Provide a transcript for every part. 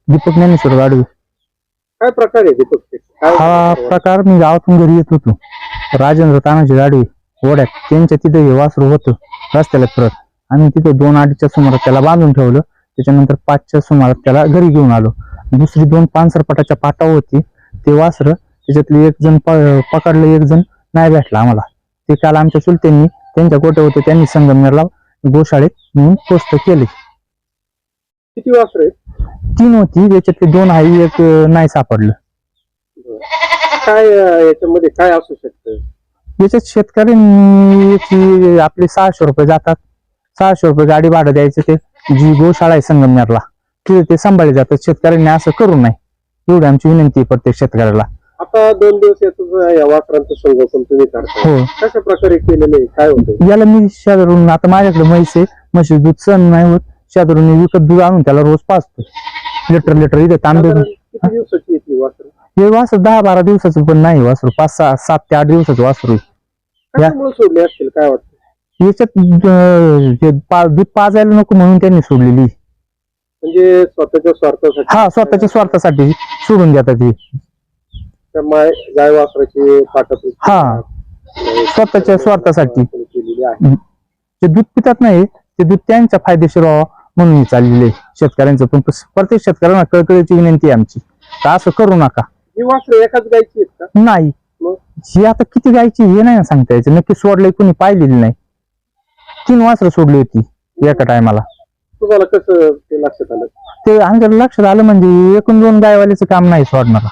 दीपक ज्ञानेश्वर गाडवे. काय प्रकार आहे दीपक शेठ? हा प्रकार मी गावातून घरी येत होतो. राजेंद्र तानाजी गाडवे ओढ्यात त्यांच्या तिथे हे वासरू होतं रस्त्याला फिरत. आम्ही तिथे 2-2:30च्या सुमारास त्याला बांधून ठेवलं. त्याच्यानंतर 5च्या सुमारास त्याला घरी घेऊन आलो. दुसरी 2 पानसरपटाच्या पाटावर होती ते वासर. त्याच्यातले एक जण पकडलं, एक जण नाही भेटला आम्हाला. ते काल आमच्या चुलत्यांनी त्यांच्या गोट्या होते, त्यांनी संगमनेरला गोशाळेत नेऊन पोस्ट केले. किती वासर आहेत? 3 होती, त्याच्यातले 2 आहे, एक नाही सापडलं. काय याच्यामध्ये काय असू शकतं? याच्यात शेतकऱ्यांनी याची आपले 600 रुपये जातात. 600 रुपये गाडी भाडं द्यायचं. ते जी गोशाळा आहे संगमनेरला तिथे ते सांभाळले जातात. शेतकऱ्यांनी असं करू नये एवढी आमची विनंती आहे प्रत्येक शेतकऱ्याला. आता 2 दिवस या वासरांचं संगोपन तुम्ही करता, हो. कशा प्रकारे केलेले काय होतं? याला मी शेजारून, आता माझ्याकडे म्हैस आहे, म्हशी दूध सहन नाही होत, शेजारून विकत दूध आणून त्याला रोज पाजतो. लिटर इथे तांबे. किती दिवसाची येते वासर? हे वासर 10-12 दिवसाचं पण नाही वासरू, 7 ते 8 दिवसाचं वासरू. कशामुळे सोडले असतील काय वाटतं? याच्यात दूध पाजायला नको म्हणून त्यांनी सोडलेली. म्हणजे स्वतःच्या स्वार्थासाठी? हा, स्वतःच्या स्वार्थासाठी सोडून देतात हे. गाय वासराची पाठातून हा, स्वतःच्या स्वार्थासाठी केलेली आहे. जे दूध पितात नाही ते दूध त्यांच्या फायदेशीर व्हावं म्हणून चाललेले शेतकऱ्यांचं. पण प्रत्येक शेतकऱ्यांना कळकळीची विनंती आहे आमची, तर असं करू नका. ही वासर एकाच गायची आहेत का? नाही, ही आता किती गायची हे नाही सांगता यायचं. नक्की सोडलंय कुणी पाहिलेली नाही. 3 वासरं सोडली होती एका टायमाला. तुम्हाला कसं ते लक्षात आलं? ते आमच्या लक्षात आलं म्हणजे एकूण 2 गायवाल्याचं काम नाही सोडणारा.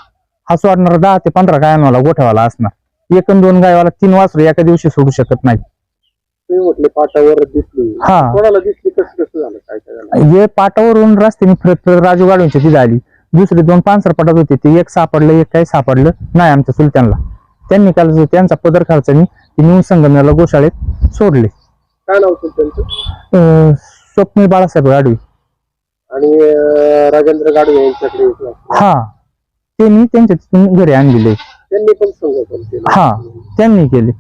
हा सोडणारा 10 ते 15 गायांवाला गोठ्यावाला असणार. एकूण 2 गायवाला 3 वासरं एका दिवशी सोडू शकत नाही. तुम्ही म्हटले पाटावर दिसली, हा. कोणाला दिसली, कसं झालं, काय झालं? हे पाटावरून रस्त्याने फिरत राजू गाडवेंच्या तिथे आली. दुसरे 2 पानसरपटात होते, ते एक सापडलं, एक काही सापडलं नाही आमच्या चुलत्यांना. त्यांनी काल त्यांचा पदर खर्चाने नेऊन संगमनेरला गोशाळेत सोडले. काय नाव होतं त्यांचं? स्वप्नील बाळासाहेब गाडवे. आणि राजेंद्र गाडवे यांच्याकडे येतो. हा, त्यांनी त्यांच्या तिथून घरी आणलेले. त्यांनी पण संगोपन केलं? हा, त्यांनी केले.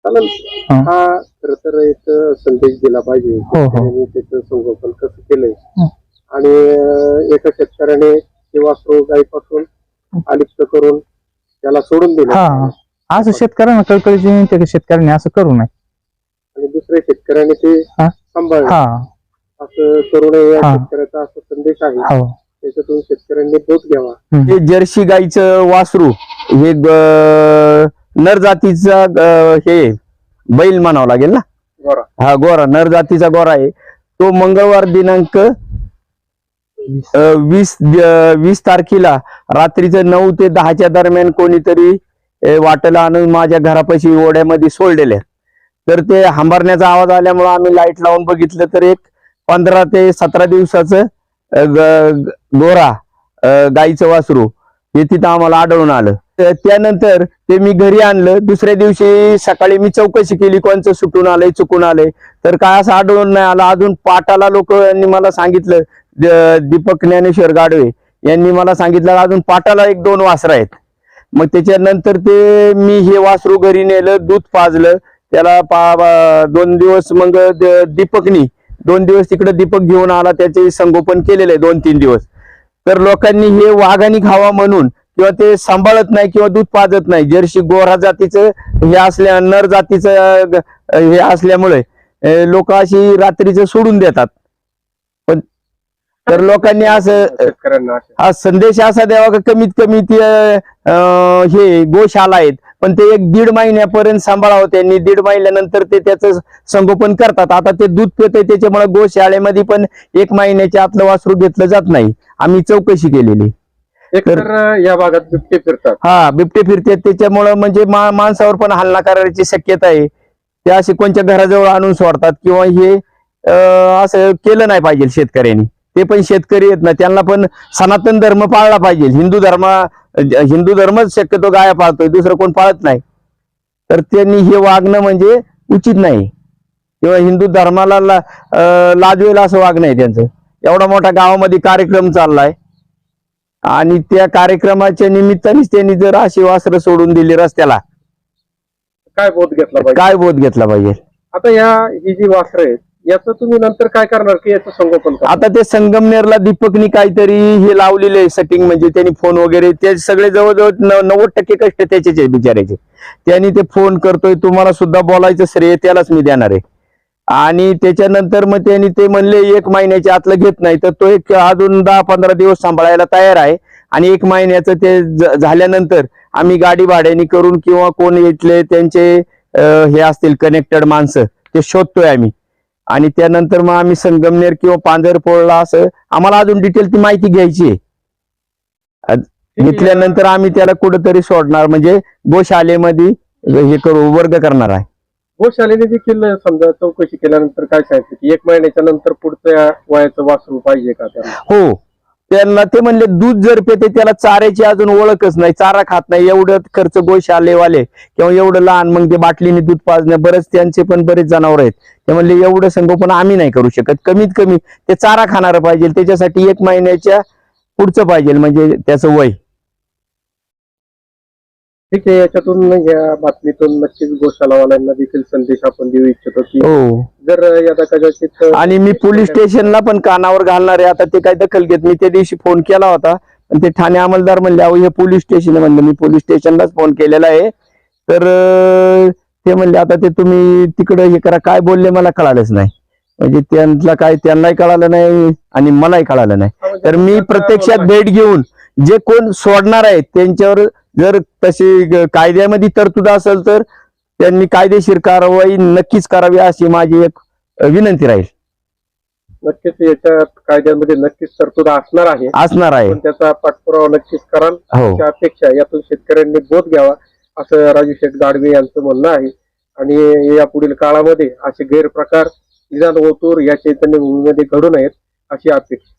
चालेल. हा खरं तर एक संदेश दिला पाहिजे शेतकऱ्यांनी त्याचं संगोपन कसं केलंय. आणि एका शेतकऱ्याने ते वासरू गायीपासून अलिप्त करून त्याला सोडून दिलं. हा, असं शेतकऱ्यांना कळकळीची विनंती आहे की शेतकऱ्यांनी असं करू नये. आणि दुसऱ्या शेतकऱ्याने ते सांभाळलं. हा, असं करू नये या शेतकऱ्याचा असा संदेश आहे. त्याच्यातून शेतकऱ्यांनी बोध घ्यावा. हे जर्सी गाईचं वासरू हे नर जातीचा हे बैल म्हणावं लागेल ना. गोरा. हा, गोरा, नर जातीचा गोरा आहे. तो मंगळवार दिनांक 20 तारखेला रात्रीचं 9 ते 10च्या दरम्यान कोणीतरी वाटेला आणून माझ्या घरापाशी ओढ्यामध्ये सोडलेले. तर ते हंबरण्याचा आवाज आल्यामुळे आम्ही लाईट लावून बघितलं तर एक 15 ते 17 दिवसाचं गोरा गाईचं वासरू हे तिथं आम्हाला आढळून आलं. त्यानंतर ते मी घरी आणलं. दुसऱ्या दिवशी सकाळी मी चौकशी केली कोणचं सुटून आलंय, चुकून आलंय, तर काय असं आढळून नाही आलं. अजून पाटाला लोकांनी मला सांगितलं, दीपक ज्ञानेश्वर गाडवे यांनी मला सांगितलं अजून पाटाला 1-2 वासरं आहेत. मग त्याच्यानंतर ते मी हे वासरू घरी नेलं, दूध पाजलं त्याला. 2 दिवस मग दीपकनी 2 दिवस तिकडे दीपक घेऊन आला, त्याचे संगोपन केलेलं आहे 2-3 दिवस. तर लोकांनी हे वाघानी खावा म्हणून किंवा ते सांभाळत नाही किंवा दूध पाजत नाही. जर्सी गोरा जातीचं हे असल्या, नर जातीचं हे असल्यामुळे लोक अशी रात्रीचं सोडून देतात. पण तर लोकांनी असं हा संदेश असा द्यावा की कमीत कमी ते हे गोशाला आहेत पण ते 1-1.5 महिन्यापर्यंत सांभाळावं त्यांनी. 1.5 महिन्यानंतर ते त्याचं संगोपन करतात. आता ते दूध पितंय त्याच्यामुळे गोशाळेमध्ये पण 1 महिन्याच्या आतलं वासरू घेतलं जात नाही. आम्ही चौकशी केलेली. तर या भागात बिबटे फिरतात. हा, बिबटे फिरतात त्याच्यामुळं म्हणजे माणसावर पण हल्ला करायची शक्यता आहे. ते असे कोणत्या घराजवळ आणून सोडतात किंवा हे असं केलं नाही पाहिजे शेतकऱ्यांनी. ते पण शेतकरी आहेत ना, त्यांना पण सनातन धर्म पाळला पाहिजे. हिंदू धर्मच शक्यतो गाया पाळतोय, दुसरं कोण पाळत नाही. तर त्यांनी हे वागणं म्हणजे उचित नाही किंवा हिंदू धर्माला लाजवेल असं वागणं आहे त्यांचं. एवढा मोठा गावामध्ये कार्यक्रम चाललाय आणि त्या कार्यक्रमाच्या निमित्तानेच त्यांनी जर अशी वासरं सोडून दिली रस्त्याला, काय बोध घेतला पाहिजे? काय बोध घेतला पाहिजे? आता ही जी वासरं आहेत याचं तुम्ही नंतर काय करणार की याचं संगोपन करणार? आता ते संगमनेरला दीपकनी काहीतरी हे लावलेले आहे सेटिंग, म्हणजे त्यांनी फोन वगैरे ते सगळे जवळजवळ 90% कष्ट त्याचेच आहे बिचारायचे. त्यांनी ते फोन करतोय, तुम्हाला सुद्धा बोलायचं श्रेय त्यालाच मी देणार आहे. आणि त्याच्यानंतर मग त्यांनी ते म्हणले 1 महिन्याच्या आतलं घेत नाही, तर तो एक अजून 10-15 दिवस सांभाळायला तयार आहे. आणि 1 महिन्याचं ते झाल्यानंतर आम्ही गाडी भाड्याने करून किंवा कोण इथले त्यांचे हे असतील कनेक्टेड माणसं ते शोधतोय आम्ही. आणि त्यानंतर मग आम्ही संगमनेर किंवा पांढरपोळला असं आम्हाला अजून डिटेल ती माहिती घ्यायची आहे. घेतल्यानंतर आम्ही त्याला कुठेतरी सोडणार, म्हणजे गोशालेमध्ये हे करू वर्ग करणार आहे. गोशालेने देखील समजा चौकशी केल्यानंतर काय सांगितलं की 1 महिन्याच्या नंतर पुढच्या वयाचं वासरू पाहिजे का त्यांना? हो, त्यांना ते म्हणले दूध जर पेते त्याला चाऱ्याची अजून ओळखच नाही, चारा खात नाही, एवढं खर्च गोशालेवाले किंवा एवढं लहान मग ते बाटलीने दूध पाजणे, बरेच त्यांचे पण बरेच जनावर आहेत. ते म्हणले एवढं संगोपन आम्ही नाही करू शकत, कमीत कमी ते चारा खाणारं पाहिजे, त्याच्यासाठी 1 महिन्याच्या पुढचं पाहिजे म्हणजे त्याचं वय. ठीक आहे, याच्यातून या बातमीतून नक्कीच गोशालावाल्यांना देखील संदेश आपण देऊ इच्छितो की हो, जर यदा कदाचित आणि मी पोलीस स्टेशनला पण कानावर घालणार आहे. आता ते काय दखल घेत, मी त्या दिवशी फोन केला होता आणि ते ठाणे अंमलदार म्हणले अहो हे पोलीस स्टेशन आहे. म्हणलं मी पोलीस स्टेशनलाच फोन केलेला आहे. तर ते म्हणले आता ते तुम्ही तिकडे हे करा. काय बोलले मला कळालंच नाही, म्हणजे त्यांनाही कळालं नाही आणि मलाही कळालं नाही. तर मी प्रत्यक्षात भेट घेऊन जे कोण सोडणार आहेत त्यांच्यावर जर तशी कायद्यामध्ये तरतूद असेल तर त्यांनी कायदेशीर कारवाई नक्कीच करावी अशी माझी एक विनंती राहील. नक्कीच याच्या कायद्यामध्ये नक्कीच तरतूद असणार आहे, पण त्याचा पाठपुरावा नक्कीच कराल अशी अपेक्षा यातून शेतकऱ्यांनी बोध घ्यावा असं राजू शेठ गाडवे यांचं म्हणणं आहे. आणि यापुढील काळामध्ये असे गैरप्रकार निदान ओतूर या चैतन्यभूमीमध्ये घडू नयेत अशी अपेक्षा.